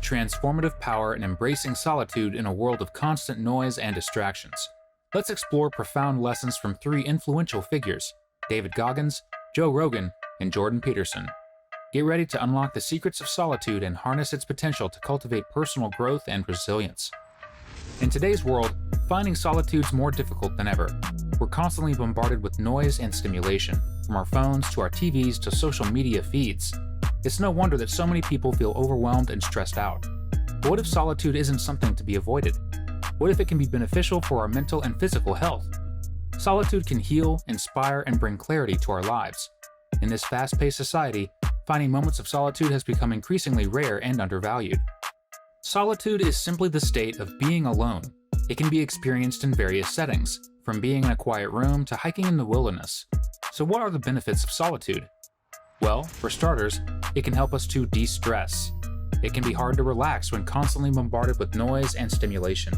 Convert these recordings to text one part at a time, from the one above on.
transformative power in embracing solitude in a world of constant noise and distractions. Let's explore profound lessons from three influential figures: David Goggins, Joe Rogan, and Jordan Peterson. Get ready to unlock the secrets of solitude and harness its potential to cultivate personal growth and resilience. In today's world, finding solitude's more difficult than ever. We're constantly bombarded with noise and stimulation, from our phones to our TVs to social media feeds. It's no wonder that so many people feel overwhelmed and stressed out. But what if solitude isn't something to be avoided? What if it can be beneficial for our mental and physical health? Solitude can heal, inspire, and bring clarity to our lives. In this fast-paced society, finding moments of solitude has become increasingly rare and undervalued. Solitude is simply the state of being alone. It can be experienced in various settings, from being in a quiet room to hiking in the wilderness. So what are the benefits of solitude? Well, for starters, it can help us to de-stress. It can be hard to relax when constantly bombarded with noise and stimulation.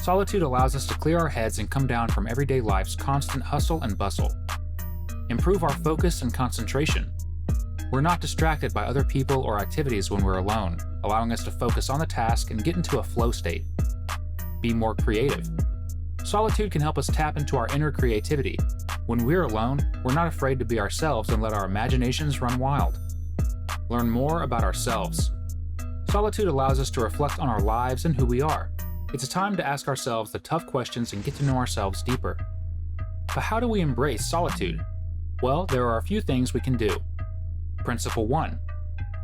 Solitude allows us to clear our heads and come down from everyday life's constant hustle and bustle. Improve our focus and concentration. We're not distracted by other people or activities when we're alone, allowing us to focus on the task and get into a flow state. Be more creative. Solitude can help us tap into our inner creativity. When we're alone, we're not afraid to be ourselves and let our imaginations run wild. Learn more about ourselves. Solitude allows us to reflect on our lives and who we are. It's a time to ask ourselves the tough questions and get to know ourselves deeper. But how do we embrace solitude? Well, there are a few things we can do. Principle 1.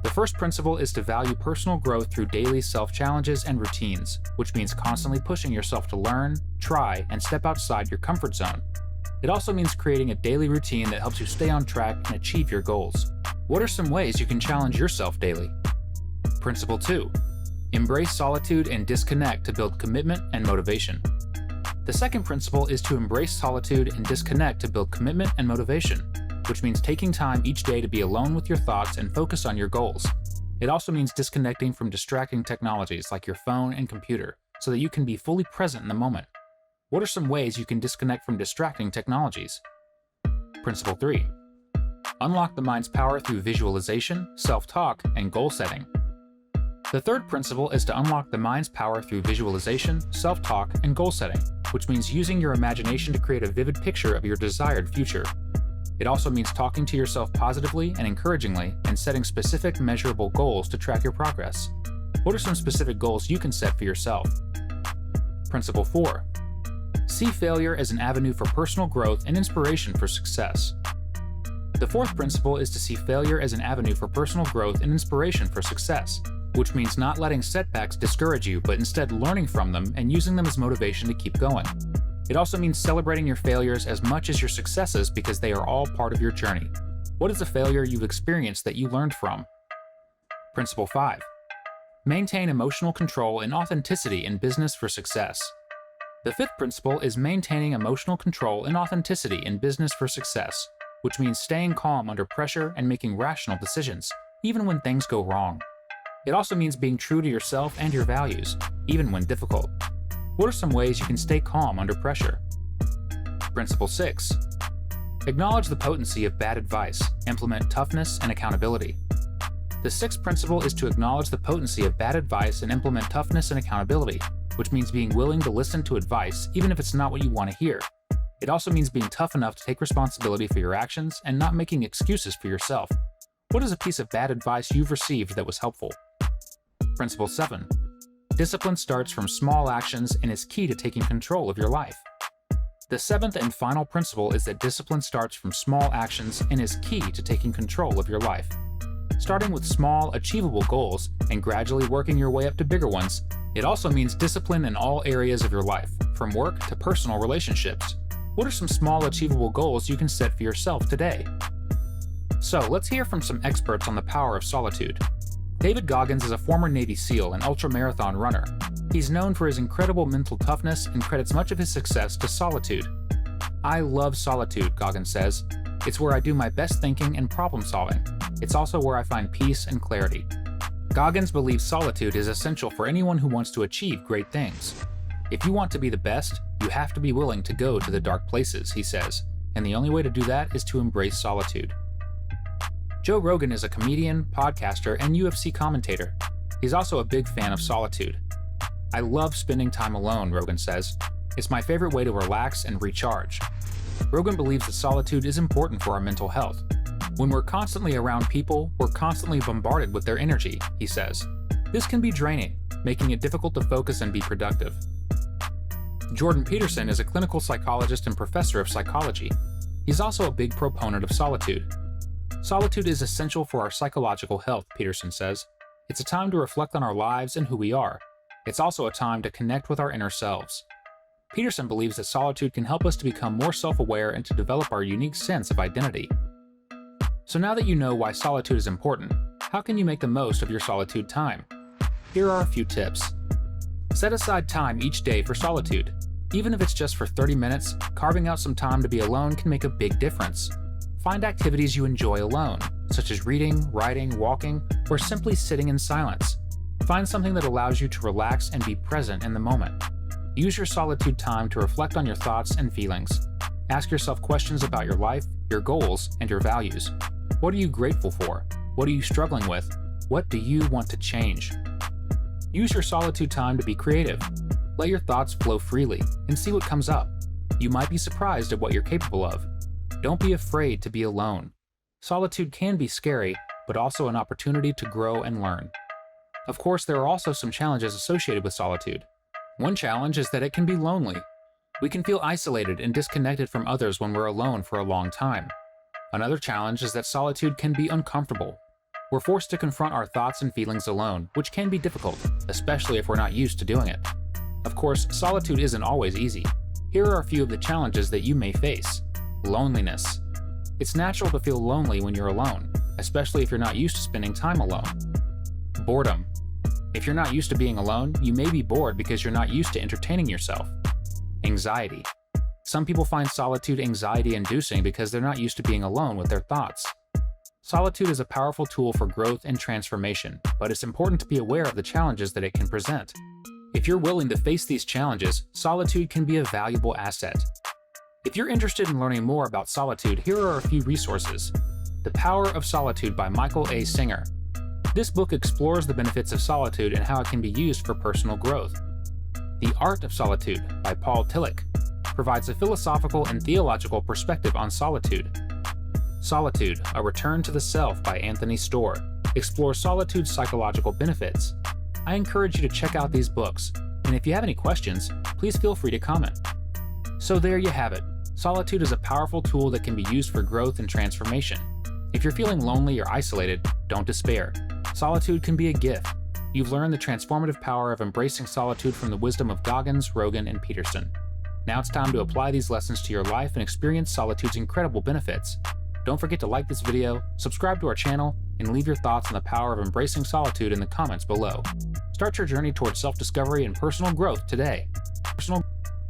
The first principle is to value personal growth through daily self-challenges and routines, which means constantly pushing yourself to learn, try, and step outside your comfort zone. It also means creating a daily routine that helps you stay on track and achieve your goals. What are some ways you can challenge yourself daily? Principle 2. Embrace solitude and disconnect to build commitment and motivation. The second principle is to embrace solitude and disconnect to build commitment and motivation, which means taking time each day to be alone with your thoughts and focus on your goals. It also means disconnecting from distracting technologies like your phone and computer so that you can be fully present in the moment. What are some ways you can disconnect from distracting technologies? Principle 3. Unlock the mind's power through visualization, self-talk, and goal setting. The third principle is to unlock the mind's power through visualization, self-talk, and goal setting, which means using your imagination to create a vivid picture of your desired future. It also means talking to yourself positively and encouragingly and setting specific, measurable goals to track your progress. What are some specific goals you can set for yourself? Principle 4. See failure as an avenue for personal growth and inspiration for success. The fourth principle is to see failure as an avenue for personal growth and inspiration for success, which means not letting setbacks discourage you, but instead learning from them and using them as motivation to keep going. It also means celebrating your failures as much as your successes because they are all part of your journey. What is a failure you've experienced that you learned from? Principle 5. Maintain emotional control and authenticity in business for success. The fifth principle is maintaining emotional control and authenticity in business for success, which means staying calm under pressure and making rational decisions, even when things go wrong. It also means being true to yourself and your values, even when difficult. What are some ways you can stay calm under pressure? Principle 6. Acknowledge the potency of bad advice, implement toughness and accountability. The sixth principle is to acknowledge the potency of bad advice and implement toughness and accountability, which means being willing to listen to advice even if it's not what you want to hear. It also means being tough enough to take responsibility for your actions and not making excuses for yourself. What is a piece of bad advice you've received that was helpful? Principle 7. Discipline starts from small actions and is key to taking control of your life. The seventh and final principle is that discipline starts from small actions and is key to taking control of your life. Starting with small, achievable goals and gradually working your way up to bigger ones, it also means discipline in all areas of your life, from work to personal relationships. What are some small, achievable goals you can set for yourself today? So, let's hear from some experts on the power of solitude. David Goggins is a former Navy SEAL and ultramarathon runner. He's known for his incredible mental toughness and credits much of his success to solitude. "I love solitude," Goggins says. "It's where I do my best thinking and problem solving. It's also where I find peace and clarity." Goggins believes solitude is essential for anyone who wants to achieve great things. "If you want to be the best, you have to be willing to go to the dark places," he says, and the only way to do that is to embrace solitude. Joe Rogan is a comedian, podcaster, and UFC commentator. He's also a big fan of solitude. "I love spending time alone," Rogan says. "It's my favorite way to relax and recharge." Rogan believes that solitude is important for our mental health. "When we're constantly around people, we're constantly bombarded with their energy," he says. "This can be draining, making it difficult to focus and be productive." Jordan Peterson is a clinical psychologist and professor of psychology. He's also a big proponent of solitude. "Solitude is essential for our psychological health," Peterson says. "It's a time to reflect on our lives and who we are. It's also a time to connect with our inner selves." Peterson believes that solitude can help us to become more self-aware and to develop our unique sense of identity. So now that you know why solitude is important, how can you make the most of your solitude time? Here are a few tips. Set aside time each day for solitude. Even if it's just for 30 minutes, carving out some time to be alone can make a big difference. Find activities you enjoy alone, such as reading, writing, walking, or simply sitting in silence. Find something that allows you to relax and be present in the moment. Use your solitude time to reflect on your thoughts and feelings. Ask yourself questions about your life, your goals, and your values. What are you grateful for? What are you struggling with? What do you want to change? Use your solitude time to be creative. Let your thoughts flow freely and see what comes up. You might be surprised at what you're capable of. Don't be afraid to be alone. Solitude can be scary, but also an opportunity to grow and learn. Of course, there are also some challenges associated with solitude. One challenge is that it can be lonely. We can feel isolated and disconnected from others when we're alone for a long time. Another challenge is that solitude can be uncomfortable. We're forced to confront our thoughts and feelings alone, which can be difficult, especially if we're not used to doing it. Of course, solitude isn't always easy. Here are a few of the challenges that you may face. Loneliness. It's natural to feel lonely when you're alone, especially if you're not used to spending time alone. Boredom. If you're not used to being alone, you may be bored because you're not used to entertaining yourself. Anxiety. Some people find solitude anxiety-inducing because they're not used to being alone with their thoughts. Solitude is a powerful tool for growth and transformation, but it's important to be aware of the challenges that it can present. If you're willing to face these challenges, solitude can be a valuable asset. If you're interested in learning more about solitude, here are a few resources. The Power of Solitude by Michael A. Singer. This book explores the benefits of solitude and how it can be used for personal growth. The Art of Solitude by Paul Tillich provides a philosophical and theological perspective on solitude. Solitude, A Return to the Self by Anthony Storr explores solitude's psychological benefits. I encourage you to check out these books, and if you have any questions, please feel free to comment. So there you have it. Solitude is a powerful tool that can be used for growth and transformation. If you're feeling lonely or isolated, don't despair. Solitude can be a gift. You've learned the transformative power of embracing solitude from the wisdom of Goggins, Rogan, and Peterson. Now it's time to apply these lessons to your life and experience solitude's incredible benefits. Don't forget to like this video, subscribe to our channel, and leave your thoughts on the power of embracing solitude in the comments below. Start your journey towards self-discovery and personal growth today.